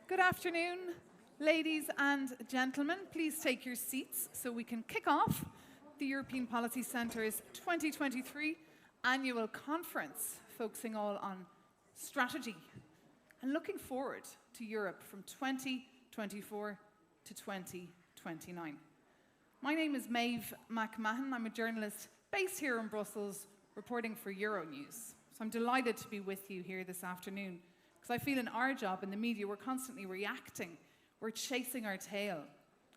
Good afternoon, ladies and gentlemen. Please take your seats so we can kick off the European Policy Centre's 2023 annual conference, focusing all on strategy and looking forward to Europe from 2024 to 2029. My name is Maeve McMahon. I'm a journalist based here in Brussels, reporting for Euronews. So I'm delighted to be with you here this afternoon, because I feel in our job in the media, we're constantly reacting. We're chasing our tail,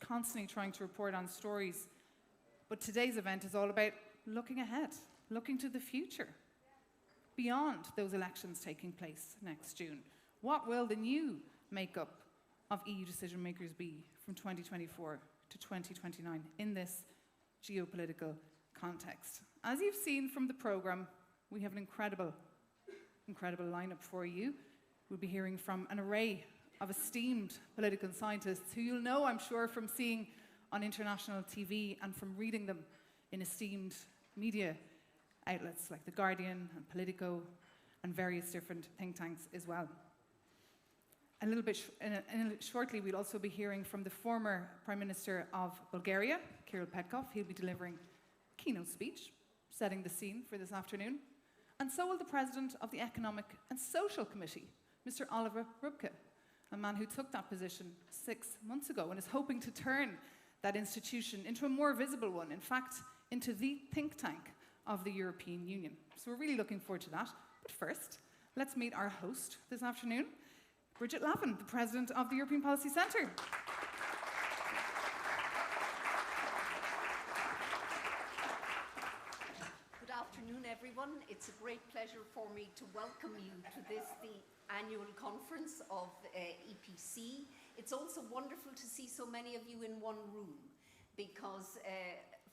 constantly trying to report on stories. But today's event is all about looking ahead, looking to the future, beyond those elections taking place next June. What will the new makeup of EU decision makers be from 2024 to 2029 in this geopolitical context? As you've seen from the programme, we have an incredible lineup for you. We'll be hearing from an array of esteemed political scientists who you'll know, I'm sure, from seeing on international TV and from reading them in esteemed media outlets like The Guardian and Politico and various different think tanks as well. A little bit shortly, we'll also be hearing from the former Prime Minister of Bulgaria, Kirill Petkov. He'll be delivering a keynote speech, setting the scene for this afternoon. And so will the President of the Economic and Social Committee, Mr. Oliver Rübke, a man who took that position 6 months ago and is hoping to turn that institution into a more visible one, in fact, into the think tank of the European Union. So we're really looking forward to that. But first, let's meet our host this afternoon, Brigid Laffan, the President of the European Policy Centre. Good afternoon, everyone. It's a great pleasure for me to welcome you to the annual conference of EPC. It's also wonderful to see so many of you in one room, because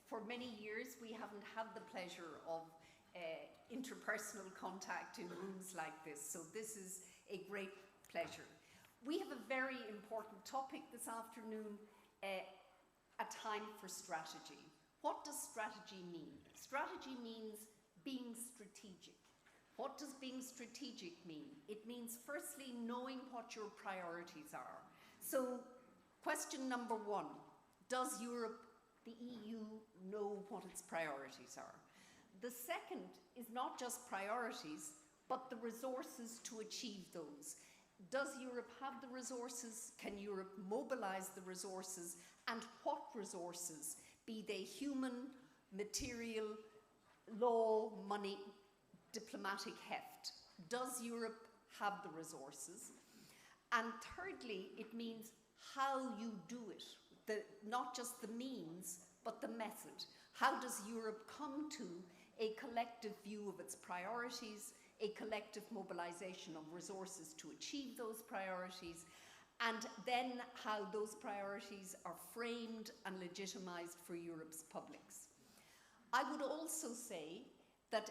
for many years we haven't had the pleasure of interpersonal contact in rooms like this. So this is a great pleasure. We have a very important topic this afternoon, a time for strategy. What does strategy mean? Strategy means being strategic. What does being strategic mean? It means firstly knowing what your priorities are. So question number one, does Europe, the EU, know what its priorities are? The second is not just priorities, but the resources to achieve those. Does Europe have the resources? Can Europe mobilize the resources? And what resources, be they human, material, law, money, diplomatic heft? Does Europe have the resources? And thirdly, it means how you do it, not just the means, but the method. How does Europe come to a collective view of its priorities, a collective mobilization of resources to achieve those priorities, and then how those priorities are framed and legitimized for Europe's publics? I would also say that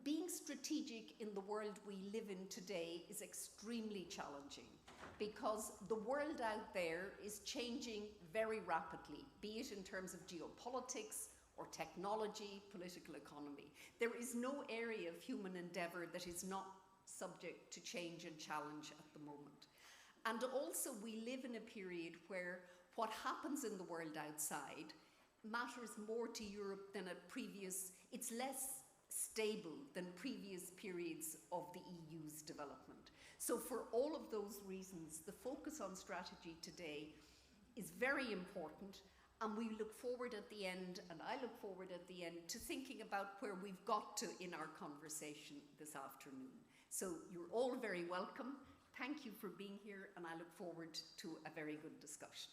being strategic in the world we live in today is extremely challenging, because the world out there is changing very rapidly, be it in terms of geopolitics or technology, political economy. There is no area of human endeavor that is not subject to change and challenge at the moment. And also we live in a period where what happens in the world outside matters more to Europe than at previous, it's less stable than previous periods of the EU's development. So for all of those reasons, the focus on strategy today is very important, and we look forward at the end, and I look forward at the end, to thinking about where we've got to in our conversation this afternoon. So you're all very welcome. Thank you for being here, and I look forward to a very good discussion.